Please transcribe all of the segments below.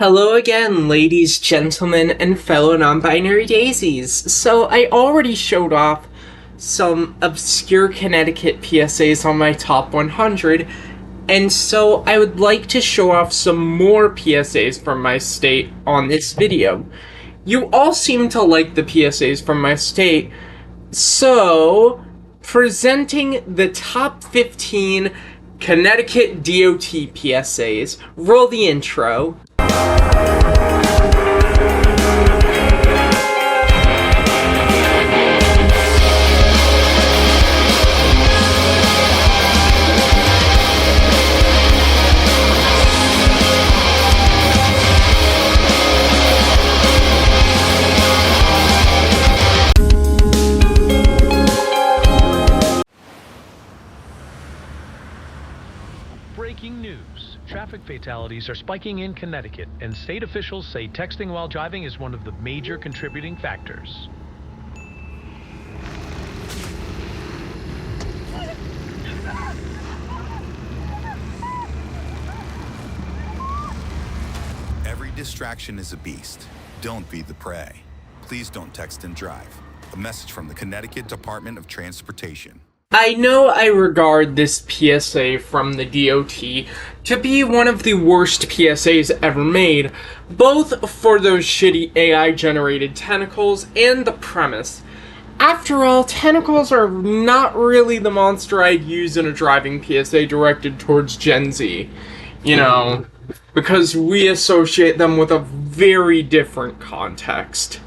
Hello again, ladies, gentlemen, and fellow non-binary daisies. So I already showed off some obscure Connecticut PSAs on my top 100, and so I would like to show off some more PSAs from my state on this video. You all seem to like the PSAs from my state, so presenting the top 15 Connecticut DOT PSAs. Roll the intro. Breaking news. Traffic fatalities are spiking in Connecticut, and state officials say texting while driving is one of the major contributing factors. Every distraction is a beast. Don't feed the prey. Please don't text and drive. A message from the Connecticut Department of Transportation. I know I regard this PSA from the DOT to be one of the worst PSAs ever made, both for those shitty AI-generated tentacles and the premise. After all, tentacles are not really the monster I'd use in a driving PSA directed towards Gen Z. You know, because we associate them with a very different context.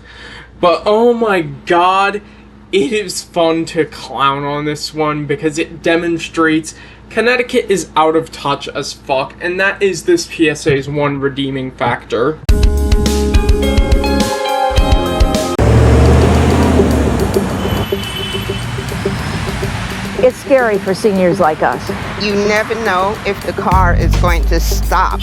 But oh my god, it is fun to clown on this one because it demonstrates Connecticut is out of touch as fuck, and that is this PSA's one redeeming factor. It's scary for seniors like us. You never know if the car is going to stop.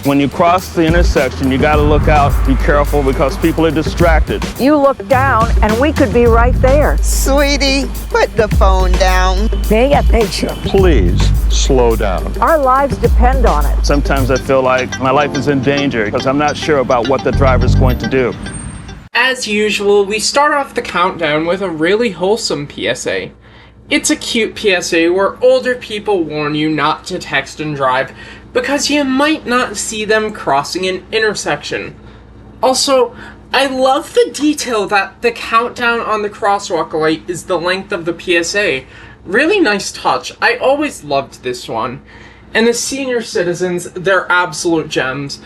When you cross the intersection, you gotta look out, be careful because people are distracted. You look down and we could be right there. Sweetie, put the phone down. Take a picture. Please slow down. Our lives depend on it. Sometimes I feel like my life is in danger because I'm not sure about what the driver's going to do. As usual, we start off the countdown with a really wholesome PSA. It's a cute PSA where older people warn you not to text and drive because you might not see them crossing an intersection. Also, I love the detail that the countdown on the crosswalk light is the length of the PSA. Really nice touch. I always loved this one. And the senior citizens, they're absolute gems.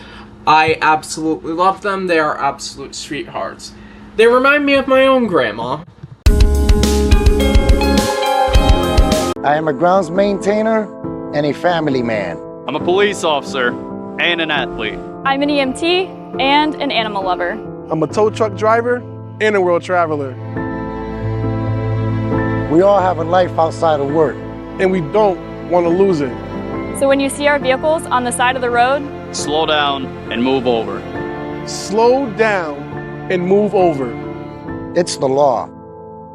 I absolutely love them. They are absolute sweethearts. They remind me of my own grandma. I am a grounds maintainer and a family man. I'm a police officer and an athlete. I'm an EMT and an animal lover. I'm a tow truck driver and a world traveler. We all have a life outside of work. And we don't want to lose it. So when you see our vehicles on the side of the road, slow down and move over. Slow down and move over. It's the law.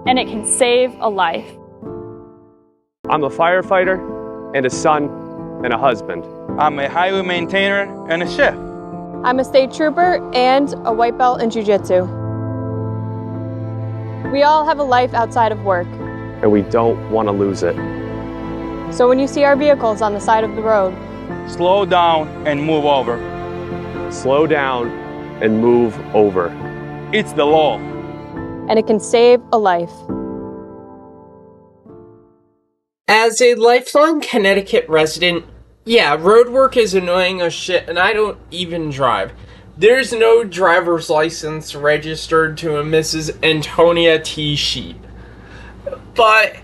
and it can save a life. I'm a firefighter and a son and a husband. I'm a highway maintainer and a chef. I'm a state trooper and a white belt in jiu-jitsu. We all have a life outside of work. And we don't want to lose it. So when you see our vehicles on the side of the road, slow down and move over. Slow down and move over. It's the law. And it can save a life. As a lifelong Connecticut resident, yeah, road work is annoying as shit, and I don't even drive. There's no driver's license registered to a Mrs. Antonia T. Sheep. But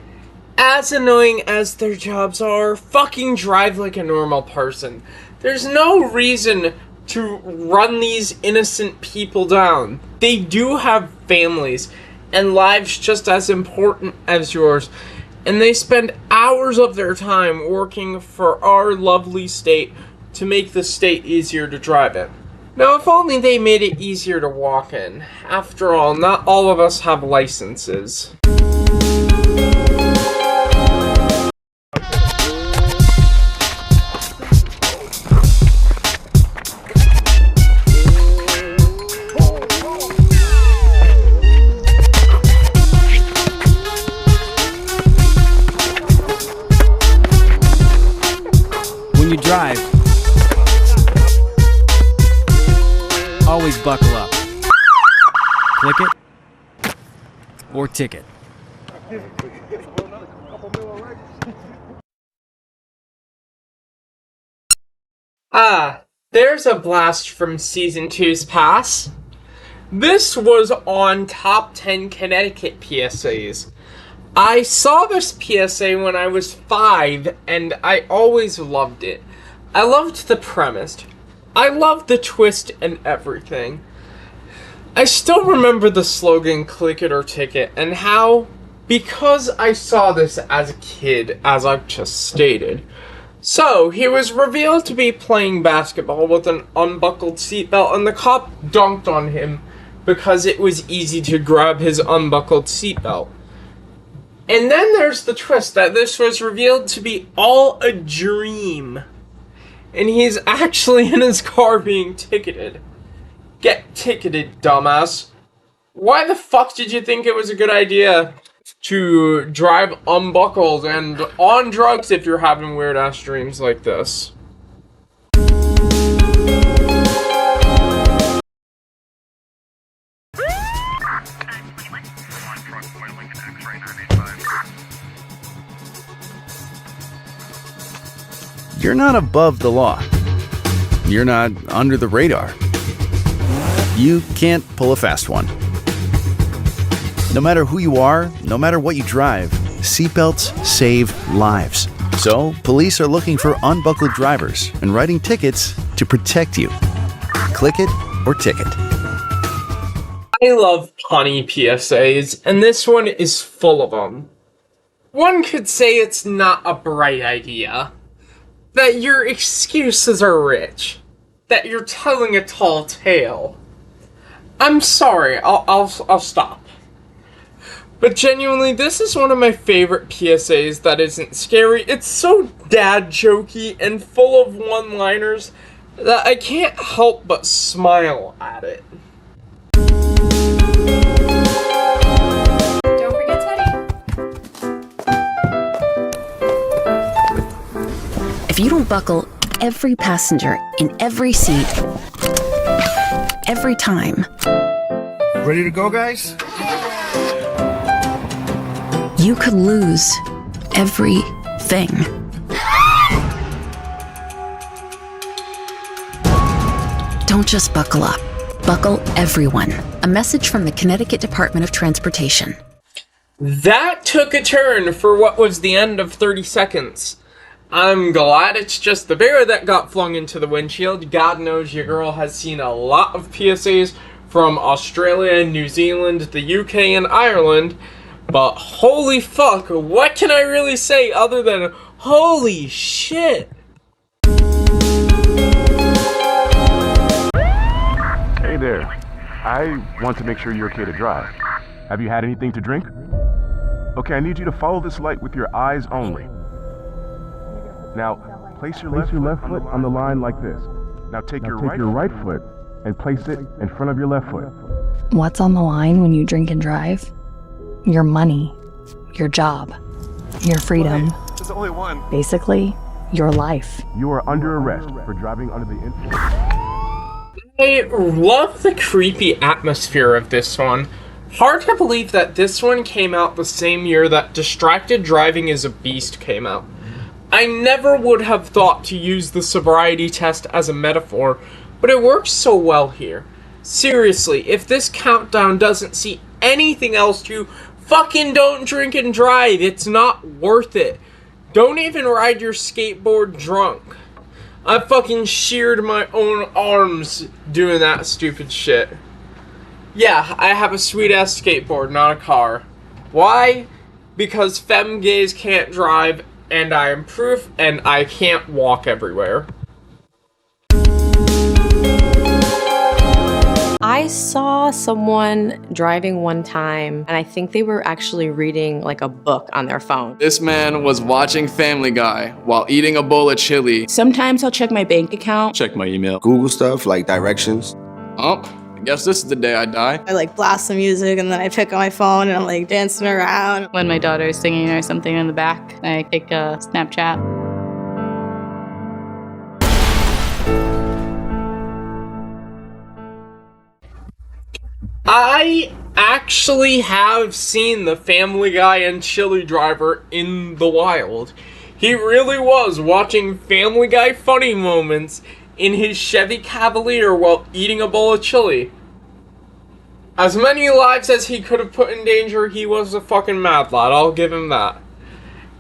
as annoying as their jobs are, fucking drive like a normal person. There's no reason to run these innocent people down. They do have families and lives just as important as yours, and they spend hours of their time working for our lovely state to make the state easier to drive in. Now, if only they made it easier to walk in. After all, not all of us have licenses. always buckle up. Click it or ticket. There's a blast from Season 2's pass. This was on Top 10 Connecticut PSAs. I saw this PSA when I was 5, and I always loved it. I loved the premise. I loved the twist and everything. I still remember the slogan, click it or ticket, and how, because I saw this as a kid, as I've just stated. So, he was revealed to be playing basketball with an unbuckled seatbelt, and the cop dunked on him because it was easy to grab his unbuckled seatbelt. And then there's the twist that this was revealed to be all a dream. And he's actually in his car being ticketed. Get ticketed, dumbass. Why the fuck did you think it was a good idea to drive unbuckled and on drugs if you're having weird-ass dreams like this? You're not above the law. You're not under the radar. You can't pull a fast one. No matter who you are, no matter what you drive, seatbelts save lives. So, police are looking for unbuckled drivers and writing tickets to protect you. Click it or ticket. I love punny PSAs, and this one is full of them. One could say it's not a bright idea. That your excuses are rich. That you're telling a tall tale. I'm sorry, I'll stop. But genuinely, this is one of my favorite PSAs that isn't scary. It's so dad jokey and full of one-liners that I can't help but smile at it. Don't forget Teddy. If you don't buckle every passenger in every seat, every time. Ready to go, guys? You could lose everything. Don't just buckle up. Buckle everyone. A message from the Connecticut Department of Transportation. That took a turn for what was the end of 30 seconds. I'm glad it's just the bear that got flung into the windshield. God knows your girl has seen a lot of PSAs from Australia, New Zealand, the UK, and Ireland. But holy fuck, what can I really say other than holy shit? Hey there. I want to make sure you're okay to drive. Have you had anything to drink? Okay, I need you to follow this light with your eyes only. Now, place your left foot on the line like this. Now take your right foot and place it in front of your left foot. What's on the line when you drink and drive? Your money, your job, your freedom. There's only one. Basically, your life. You are under arrest for driving under the influence. I love the creepy atmosphere of this one. Hard to believe that this one came out the same year that Distracted Driving is a Beast came out. I never would have thought to use the sobriety test as a metaphor, but it works so well here. Seriously, if this countdown doesn't see anything else to fucking don't drink and drive, it's not worth it. Don't even ride your skateboard drunk. I fucking sheared my own arms doing that stupid shit. Yeah, I have a sweet-ass skateboard, not a car. Why? Because femme gays can't drive, and I am proof, and I can't walk everywhere. I saw someone driving one time, and I think they were actually reading like a book on their phone. This man was watching Family Guy while eating a bowl of chili. Sometimes I'll check my bank account. Check my email. Google stuff like directions. I guess this is the day I die. I like blast some music and then I pick up my phone and I'm like dancing around. When my daughter is singing or something in the back, I take a Snapchat. I actually have seen the Family Guy and chili driver in the wild. He really was watching Family Guy funny moments in his Chevy Cavalier while eating a bowl of chili. As many lives as he could have put in danger, he was a fucking mad lad, I'll give him that.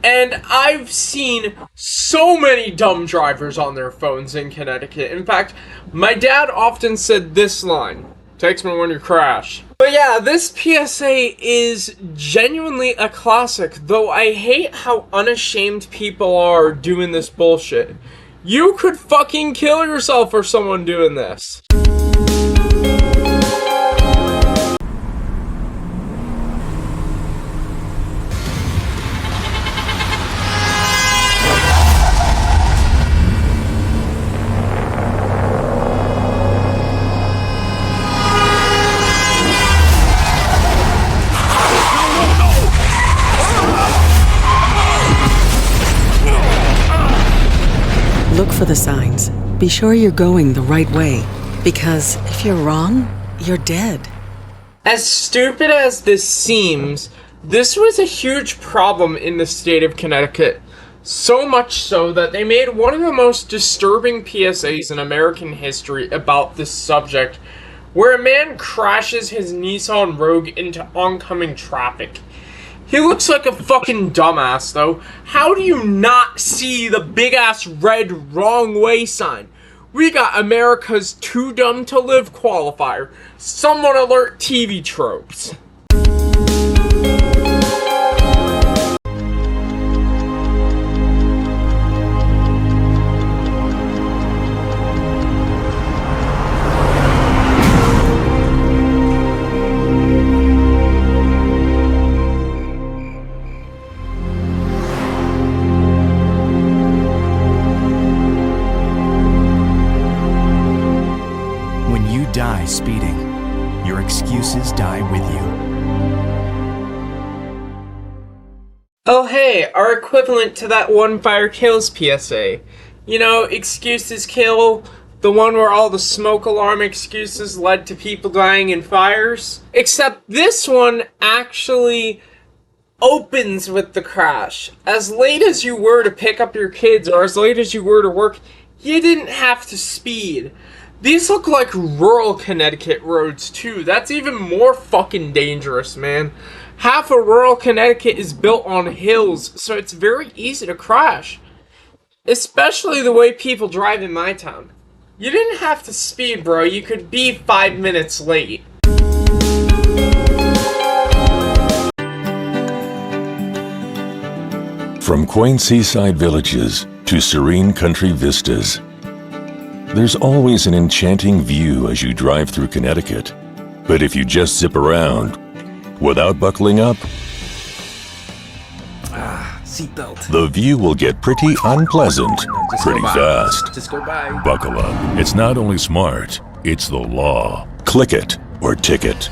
And I've seen so many dumb drivers on their phones in Connecticut. In fact, my dad often said this line, "Text me when you crash." But yeah, this PSA is genuinely a classic, though I hate how unashamed people are doing this bullshit. You could fucking kill yourself for someone doing this. Look for the signs. Be sure you're going the right way, because if you're wrong, you're dead. As stupid as this seems, this was a huge problem in the state of Connecticut. So much so that they made one of the most disturbing PSAs in American history about this subject, where a man crashes his Nissan Rogue into oncoming traffic. He looks like a fucking dumbass, though. How do you not see the big-ass red wrong way sign? We got America's Too Dumb to Live qualifier. Someone alert TV tropes. Die speeding. Your excuses die with you. Oh hey, our equivalent to that one fire kills PSA. You know, excuses kill, the one where all the smoke alarm excuses led to people dying in fires. Except this one actually opens with the crash. As late as you were to pick up your kids, or as late as you were to work, you didn't have to speed. These look like rural Connecticut roads too. That's even more fucking dangerous, man. Half of rural Connecticut is built on hills, so it's very easy to crash. Especially the way people drive in my town. You didn't have to speed, bro. You could be 5 minutes late. From quaint seaside villages to serene country vistas, there's always an enchanting view as you drive through Connecticut. But if you just zip around without buckling up, Seatbelt. the view will get pretty unpleasant pretty fast. Just go by. Buckle up. It's not only smart, it's the law. Click it or ticket.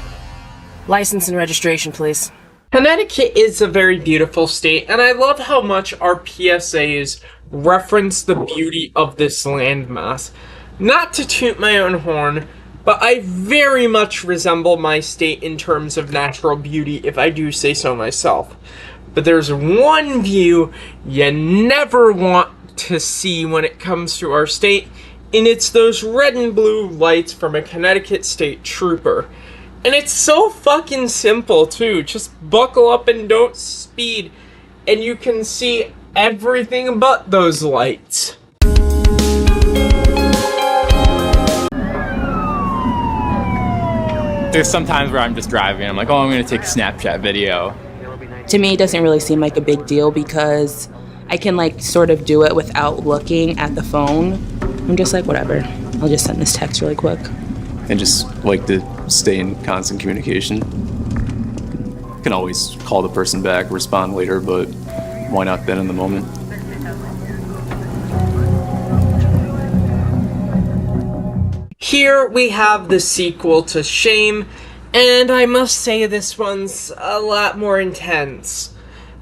License and registration, please. Connecticut is a very beautiful state, and I love how much our PSAs reference the beauty of this landmass. Not to toot my own horn, but I very much resemble my state in terms of natural beauty, if I do say so myself. But there's one view you never want to see when it comes to our state, and it's those red and blue lights from a Connecticut State Trooper. And it's so fucking simple too. Just buckle up and don't speed, and you can see everything but those lights. There's some times where I'm just driving, I'm like, oh, I'm gonna take a Snapchat video. To me, it doesn't really seem like a big deal because I can like sort of do it without looking at the phone. I'm just like, whatever, I'll just send this text really quick. And just like to stay in constant communication. Can always call the person back, respond later, but why not then in the moment? Here we have the sequel to Shame, and I must say this one's a lot more intense.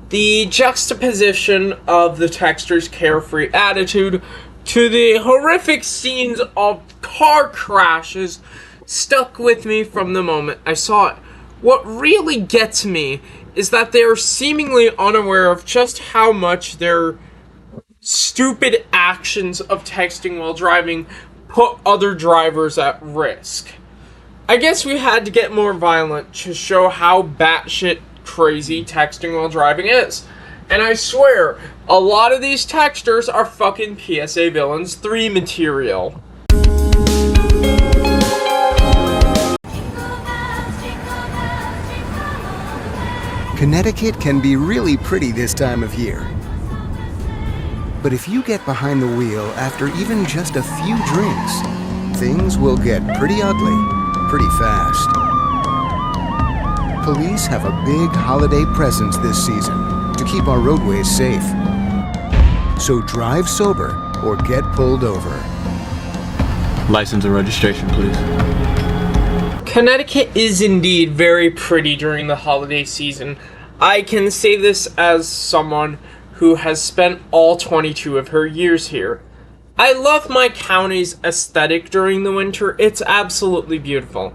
The juxtaposition of the texter's carefree attitude to the horrific scenes of car crashes stuck with me from the moment I saw it. What really gets me is that they are seemingly unaware of just how much their stupid actions of texting while driving put other drivers at risk. I guess we had to get more violent to show how batshit crazy texting while driving is. And I swear, a lot of these texters are fucking PSA Villains 3 material. Connecticut can be really pretty this time of year. But if you get behind the wheel after even just a few drinks, things will get pretty ugly pretty fast. Police have a big holiday presence this season to keep our roadways safe. So drive sober or get pulled over. License and registration, please. Connecticut is indeed very pretty during the holiday season. I can say this as someone who has spent all 22 of her years here. I love my county's aesthetic during the winter. It's absolutely beautiful.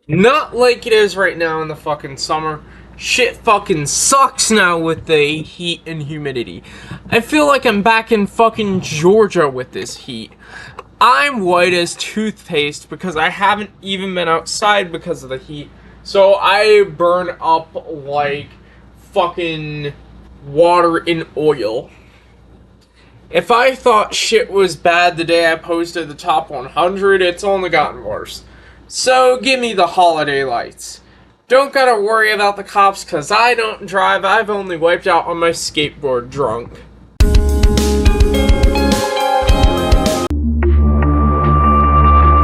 Not like it is right now in the fucking summer. Shit fucking sucks now with the heat and humidity. I feel like I'm back in fucking Georgia with this heat. I'm white as toothpaste because I haven't even been outside because of the heat. So I burn up like fucking water in oil. If I thought shit was bad the day I posted the top 100, it's only gotten worse. So give me the holiday lights. Don't gotta worry about the cops cause I don't drive. I've only wiped out on my skateboard drunk.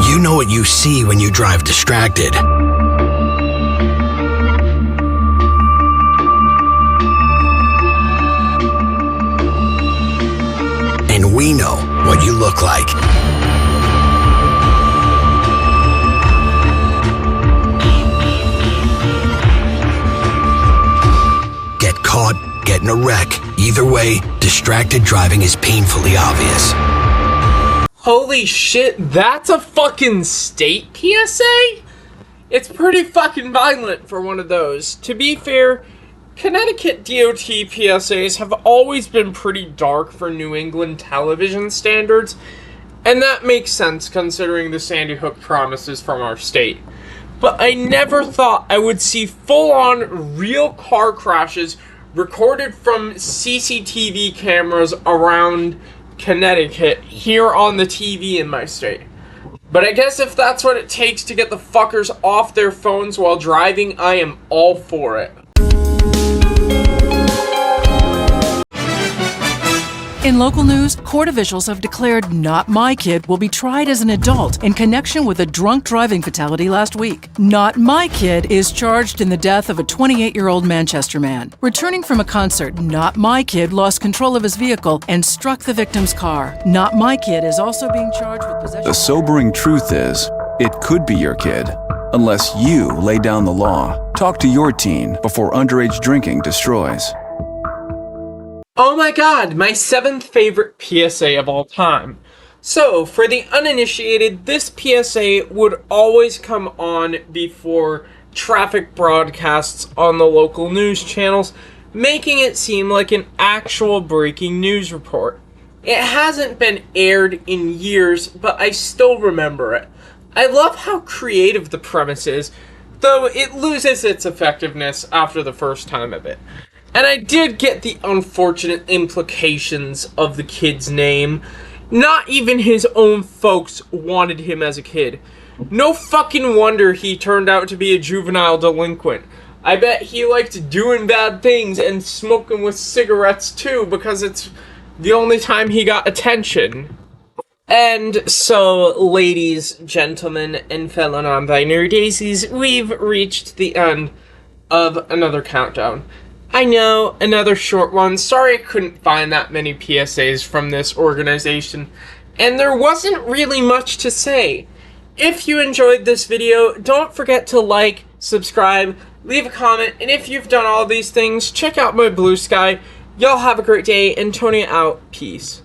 You know what you see when you drive distracted. And we know what you look like. Get caught, get in a wreck. Either way, distracted driving is painfully obvious. Holy shit, that's a fucking state PSA? It's pretty fucking violent for one of those. To be fair, Connecticut DOT PSAs have always been pretty dark for New England television standards, and that makes sense considering the Sandy Hook promises from our state. But I never thought I would see full-on real car crashes recorded from CCTV cameras around Connecticut here on the TV in my state. But I guess if that's what it takes to get the fuckers off their phones while driving, I am all for it. In local news, court officials have declared Not My Kid will be tried as an adult in connection with a drunk driving fatality last week. Not My Kid is charged in the death of a 28-year-old Manchester man. Returning from a concert, Not My Kid lost control of his vehicle and struck the victim's car. Not My Kid is also being charged with possession. The sobering truth is, it could be your kid, unless you lay down the law. Talk to your teen before underage drinking destroys. Oh my god, my 7th favorite PSA of all time. So, for the uninitiated, this PSA would always come on before traffic broadcasts on the local news channels, making it seem like an actual breaking news report. It hasn't been aired in years, but I still remember it. I love how creative the premise is, though it loses its effectiveness after the first time of it. And I did get the unfortunate implications of the kid's name. Not even his own folks wanted him as a kid. No fucking wonder he turned out to be a juvenile delinquent. I bet he liked doing bad things and smoking with cigarettes too, because it's the only time he got attention. And so, ladies, gentlemen, and fellow non-binary daisies, we've reached the end of another countdown. I know, another short one. Sorry I couldn't find that many PSAs from this organization, and there wasn't really much to say. If you enjoyed this video, don't forget to like, subscribe, leave a comment, and if you've done all these things, check out my Blue Sky. Y'all have a great day, and Tony out. Peace.